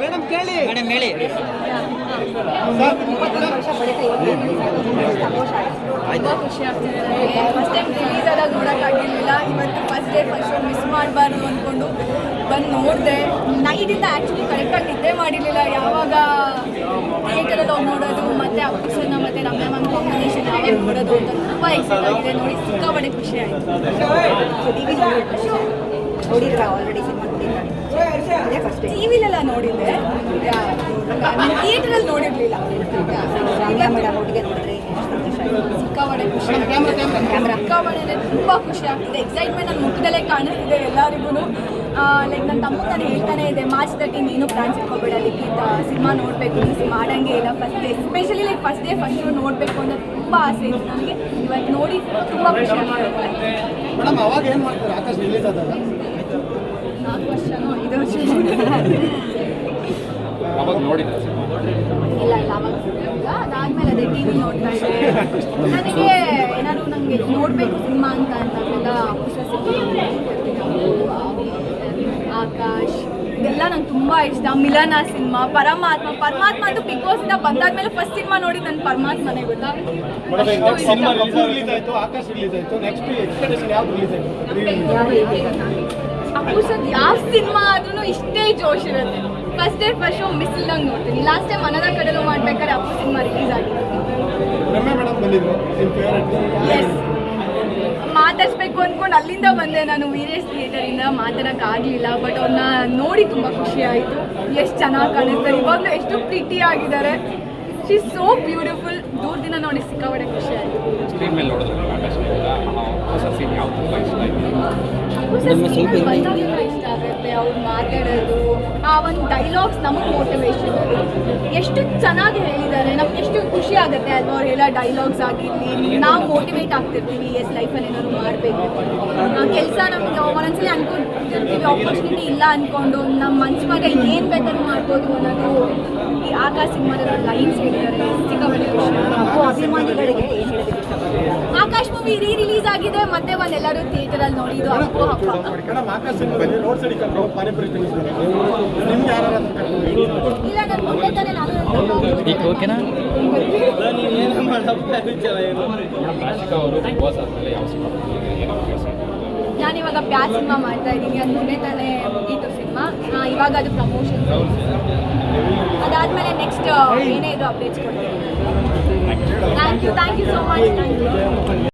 Madam ಕೇಳಿ madam ಹೇಳಿ. 20 ವರ್ಷ ಬಳಿಕ ಸಂತೋಷ ಆಯಿತು. ತುಂಬ ಖುಷಿ ಆಗ್ತಿದೆ ನನಗೆ. ಫಸ್ಟ್ ಟೈಮ್ ರಿಲೀಸ್ ಆದಾಗ ನೋಡೋಕ್ಕಾಗಿರಲಿಲ್ಲ. ಇವತ್ತು first day first show miss ಮಾಡಬಾರ್ದು ಅಂದ್ಕೊಂಡು ಬಂದು ನೋಡಿದೆ. ನೈಟಿಂದ ಆ್ಯಕ್ಚುಲಿ ಕರೆಕ್ಟಾಗಿ ನಿದ್ದೆ ಮಾಡಿರಲಿಲ್ಲ. ಯಾವಾಗ ಥಿಯೇಟರಲ್ಲಿ ಹೋಗಿ ನೋಡೋದು ಮತ್ತು ಅಪ್ಪುಸನ್ನ ಮತ್ತು ರಮ್ಯಾ ಮ್ಯಾಮ್ ಕಾಂಬಿನೇಷನ್ ಯಾವಾಗ ನೋಡೋದು ಅಂತ ತುಂಬ ಎಕ್ಸೈಟ್ ಆಗಿದೆ. ನೋಡಿ ಸಿಕ್ಕಾಪಟ್ಟೆ ಖುಷಿ ಆಯಿತು. ನೋಡಿದ್ರಾ ಆಲ್ರೆಡಿ ಸಿನಿಮಾ ನೋಡಿದ್ರೆ ಫಸ್ಟ್ ಟಿವಿಲೆಲ್ಲ ನೋಡಿದ್ದೆ, ಥಿಯೇಟರಲ್ಲಿ ನೋಡಿರಲಿಲ್ಲ. ಮೇಡಮ್ ಒಟ್ಟಿಗೆ ನೋಡಿದ್ರೆ ಸಿಕ್ಕಾಪಟ್ಟೆ ಖುಷಿ ಸಿಕ್ಕಾಪಟ್ಟೆ ತುಂಬ ಖುಷಿ ಆಗ್ತಿದೆ. ಎಕ್ಸೈಟ್ಮೆಂಟ್ ನನ್ನ ಮುಖದಲ್ಲೇ ಕಾಣಿಸ್ತಿದೆ ಎಲ್ಲರಿಗೂ. ಲೈಕ್ ನನ್ನ ತಮ್ಮ ನಾನು ಹೇಳ್ತಾನೆ ಇದೆ, ಮಾರ್ಚ್ 13 ನೀನು ಪ್ಲಾನ್ಸ್ ಇಟ್ಕೊಬೇಡ, ಲಿಖಿತ್ ಸಿನಿಮಾ ನೋಡಬೇಕು, ಮಿಸ್ ಮಾಡಂಗೆ ಇಲ್ಲ. First day especially like first day first show ನೋಡಬೇಕು ಅಂತ ತುಂಬ ಆಸೆ ಇತ್ತು ನನಗೆ. ಇವತ್ತು ನೋಡಿ ತುಂಬ ಖುಷಿ ಆಗ್ತಿದೆ. ಮೇಡಮ್ ಅವಾಗ ಏನು ಮಾಡ್ತಾರೆ ಆಕಾಶ್ ರಿಲೀಸ್ ಆದಾಗ? 4 ವರ್ಷನೋ 5 ವರ್ಷ ಅವಾಗ ನೋಡಿದ್ರೆ ಇಲ್ಲ ಅವಾಗ ಇಲ್ಲ. ಅದಾದ್ಮೇಲೆ ಅದೇ ಟಿ ವಿ ನೋಡ್ತಾ ಇದ್ದೆ. ನನಗೆ ಏನಾದ್ರು ನನಗೆ ನೋಡಬೇಕು ಸಿನಿಮಾ ಅಂತಾಗೆಲ್ಲ ಆಕಾಶ್ ಇದೆಲ್ಲ ನಂಗೆ ತುಂಬ ಇಷ್ಟ. ಮಿಲನ ಸಿನಿಮಾ, ಪರಮಾತ್ಮ ಅಂತೂ ಬಿಗ್ ಬಾಸಿಂದ ಬಂದಾದ್ಮೇಲೆ ಫಸ್ಟ್ ಸಿನಿಮಾ ನೋಡಿ ನನ್ನ ಪರಮಾತ್ಮನೇ ಗೊತ್ತಾ. ರಿಲೀಸ್ ಆಯಿತು, ಆಕಾಶ್ ರಿಲೀಸ್ ಆಯಿತು. ನೆಕ್ಸ್ಟ್ ಎಕ್ಸ್ಪೆಕ್ಟೇಷನ್ ಯಾವ್ದು ರಿಲೀಸ್ ಆಯಿತು? ಅಪ್ಪುಸದ್ ಯಾವ ಸಿನಿಮಾ ಆದ್ರೂ ಇಷ್ಟೇ ಜೋಶ್ ಇರುತ್ತೆ. First day first show miss ಇಲ್ದಂಗೆ ನೋಡ್ತೀನಿ. ಲಾಸ್ಟ್ ಟೈಮ್ ಮನದ ಕಡಲು ಮಾಡ್ಬೇಕಾದ್ರೆ ಅಪ್ಪು ಸಿನಿಮಾ ರಿಲೀಸ್ ಆಗಿದೆ. ರಮ್ಯಾ ಮೇಡಮ್ ಬಂದಿದ್ರು, ನಿಮ್ಮ ಫೇವರೇಟ್? ಎಸ್, ಮಾತಾಡಿಸ್ಬೇಕು ಅಂದ್ಕೊಂಡು ಅಲ್ಲಿಂದ ಬಂದೆ ನಾನು. ವೀರೇಶ್ ಥಿಯೇಟರಿಂದ ಮಾತಾಡೋಕ್ಕಾಗಲಿಲ್ಲ, ಬಟ್ ಅವ್ರನ್ನ ನೋಡಿ ತುಂಬ ಖುಷಿ ಆಯಿತು. ಎಷ್ಟು ಚೆನ್ನಾಗಿ ಕಾಣಿಸ್ತಾರೆ, ಇವಾಗಲೂ ಎಷ್ಟು ಪ್ರಿಟಿ ಆಗಿದ್ದಾರೆ. She is so beautiful. ದೂರದಿಂದ ನೋಡಿ ಸಿಕ್ಕಾಪಟ್ಟೆ ಖುಷಿ ಆಯಿತು. ಸ್ಕ್ರೀನ್ ಮೇಲೆ ನೋಡಿದ್ರೆ ಆಕಾಶ ಹೊಸ ಸೀನ್ ಯಾವ್ದು ತುಂಬ ಇಷ್ಟ ಆಯಿತು? ಬಂದಾಗಿಂದ ಇಷ್ಟ ಆಗುತ್ತೆ ಅವ್ರು ಮಾತಾಡೋದು, ಆ ಒಂದು ಡೈಲಾಗ್ಸ್ ನಮಗೆ ಮೋಟಿವೇಶನ್. ಎಷ್ಟು ಚೆನ್ನಾಗಿ ಹೇಳಿದ್ದಾರೆ, ನಮ್ಗೆ ಎಷ್ಟು ಖುಷಿ ಆಗುತ್ತೆ ಅಲ್ವಾ ಅವ್ರು ಹೇಳೋ ಡೈಲಾಗ್ಸ್ ಆಗಿರಲಿ. ನಾವು ಮೋಟಿವೇಟ್ ಆಗ್ತಿರ್ತೀವಿ, ಎಸ್ ಲೈಫಲ್ಲಿ ಏನಾದ್ರು ಮಾಡಬೇಕು. ಕೆಲಸ ನಮಗೆ ಒಂದೊಂದ್ಸಲಿ ಅನ್ಕೊಂಡಿರ್ತೀವಿ, ಆಪರ್ಚುನಿಟಿ ಇಲ್ಲ ಅಂದ್ಕೊಂಡು ನಮ್ಮ ಮನ್ಸು ಮಗ ಏನು ಬೇಕಾದ್ರೂ ಮಾಡ್ಬೋದು ಅನ್ನೋದು ಈ ಆಕಾಶ ಸಿನಿಮಾದ ಲೈನ್ಸ್ ಹೇಳಿದ್ದಾರೆ. ಸಿಕ್ಕಾಪಟ್ಟೆ ಖುಷಿ. ಅಭಿಮಾನಿಗಳಿಗೆ ಏನು ಹೇಳೋದಕ್ಕೆ ಇಷ್ಟಪಡ್ತೀರಾ? ಆಕಾಶ್ ಮೂವಿ ರಿಲೀಸ್ ಆಗಿದೆ, ಮತ್ತೆ ಒಂದೆಲ್ಲರೂ ಥಿಯೇಟರಲ್ಲಿ ನೋಡಿದ್ದು ಅಪ್ಪು ಹಬ್ಬ. ಮೇಡಮ್ ಆಕಾಶ್ ಸಿನಿಮಾದಲ್ಲಿ ರೋಡ್ ಸೈಡ್ ಕರ್ಕೊಂಡು ಪಾನಿಪುರಿ ತಿನ್ನಿಸ್ತಾರೆ. ನಿಮ್ಗೆ ಯಾರು ಇಲ್ಲ, ನಾನು ಮೊನ್ನೆ ತಾನೇ ನಾನು ಓಕೆನಾ? ರಾಶಿಕಾ ಅವರು ಬಿಗ್ ಬಾಸ್ ಆದಮೇಲೆ ಯಾವ ಸಿನಿಮಾ ನಾನಿವಾಗ ಪ್ಯಾಸ್ ಸಿನಿಮಾ ಮಾಡ್ತಾ ಇದ್ದೀನಿ. ಅದು ಮೊನ್ನೆ ತಾನೇ ಮುಗೀತು ಸಿನಿಮಾ. ಇವಾಗ ಅದು ಪ್ರಮೋಷನ್. ಅದಾದಮೇಲೆ ನೆಕ್ಸ್ಟ್ ಏನೇ ಇದು ಅಪ್ಡೇಟ್ಸ್ ಕೊಡ್ತೀನಿ. Thank you so much. Thank you.